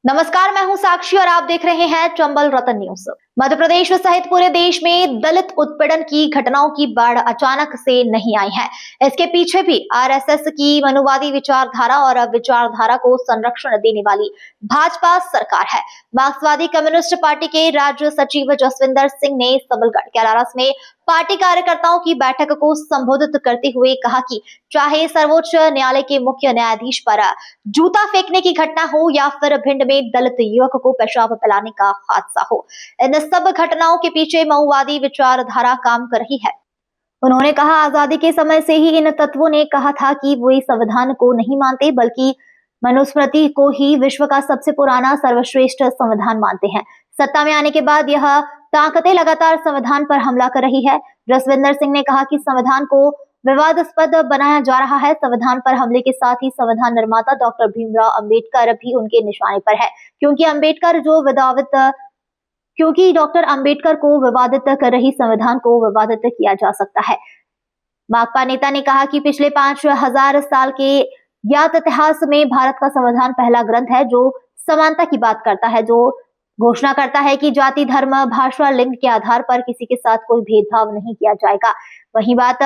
नमस्कार, मैं हूं साक्षी और आप देख रहे हैं चंबल रतन न्यूज। मध्य प्रदेश सहित पूरे देश में दलित उत्पीड़न की घटनाओं की बाढ़ अचानक से नहीं आई है। इसके पीछे भी आरएसएस की मनुवादी विचारधारा और विचारधारा को संरक्षण देने वाली भाजपा सरकार है। मार्क्सवादी कम्युनिस्ट पार्टी के राज्य सचिव जसविंदर सिंह ने सबलगढ़ कैलारस में पार्टी कार्यकर्ताओं की बैठक को संबोधित करते हुए कहा कि चाहे सर्वोच्च न्यायालय के मुख्य न्यायाधीश पर जूता फेंकने की घटना हो या फिर भिंड में दलित युवक को पेशाब पिलाने का हादसा हो, इन सब घटनाओं के पीछे माओवादी विचारधारा काम कर रही है। उन्होंने कहा, आजादी के समय से ही इन तत्वों ने कहा था कि वे संविधान को नहीं मानते बल्कि मनुस्मृति को ही विश्व का सबसे पुराना सर्वश्रेष्ठ संविधान मानते हैं। सत्ता में आने के बाद यह ताकतें लगातार संविधान पर हमला कर रही है। जसविंदर सिंह ने कहा कि संविधान को विवादास्पद बनाया जा रहा है। संविधान पर हमले के साथ ही संविधान निर्माता डॉक्टर भीमराव अंबेडकर भी उनके निशाने पर है, क्योंकि डॉक्टर अंबेडकर को विवादित कर रही संविधान को विवादित किया जा सकता है। माकपा नेता ने कहा कि पिछले 5000 साल के ज्ञात इतिहास में भारत का संविधान पहला ग्रंथ है जो समानता की बात करता है, जो घोषणा करता है कि जाति, धर्म, भाषा, लिंग के आधार पर किसी के साथ कोई भेदभाव नहीं किया जाएगा। वही बात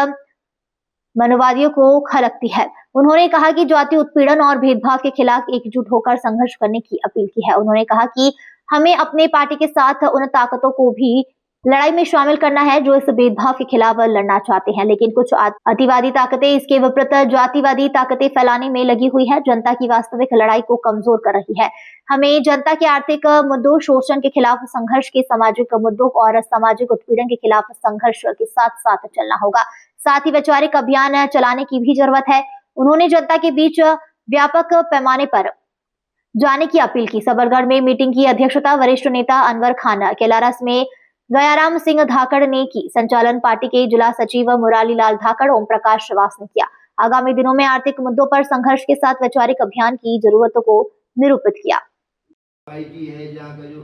मनुवादियों को खलकती है। उन्होंने कहा कि जाति उत्पीड़न और भेदभाव के खिलाफ एकजुट होकर संघर्ष करने की अपील की है। उन्होंने कहा कि हमें अपने पार्टी के साथ उन ताकतों को भी लड़ाई में शामिल करना है जो इस भेदभाव के खिलाफ लड़ना चाहते हैं, लेकिन कुछ अतिवादी ताकतें इसके विपरीत जातिवादी ताकतें फैलाने में लगी हुई है, जनता की वास्तविक लड़ाई को कमजोर कर रही है। हमें जनता के आर्थिक मुद्दों, शोषण के खिलाफ संघर्ष के सामाजिक मुद्दों और सामाजिक उत्पीड़न के खिलाफ संघर्ष के साथ साथ चलना होगा। साथ ही वैचारिक अभियान चलाने की भी जरूरत है। उन्होंने जनता के बीच व्यापक पैमाने पर जाने की अपील की। सबलगढ़ में मीटिंग की अध्यक्षता वरिष्ठ नेता अनवर खान, कैलारस में गयाराम सिंह धाकड़ ने की। संचालन पार्टी के जिला सचिव मुरारी लाल धाकड़, ओम प्रकाश श्रीवास ने किया। आगामी दिनों में आर्थिक मुद्दों पर संघर्ष के साथ वैचारिक अभियान की जरूरतों को निरूपित किया। है जहाँ का जो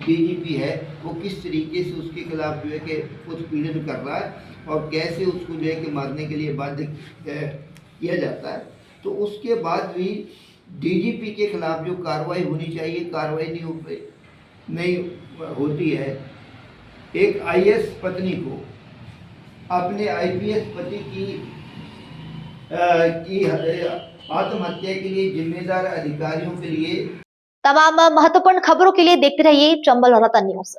डीजीपी है वो किस तरीके से उसके खिलाफ जो है कि उत्पीड़न कर रहा है और कैसे उसको जो है कि मारने के लिए बाध्य किया जाता है, तो उसके बाद भी डीजीपी के खिलाफ जो कार्रवाई होनी चाहिए कार्रवाई नहीं होती है। एक आईएएस पत्नी को अपने आईपीएस पति की आत्महत्या के लिए जिम्मेदार अधिकारियों के लिए तमाम महत्वपूर्ण खबरों के लिए देखते रहिए चंबल रतन न्यूज।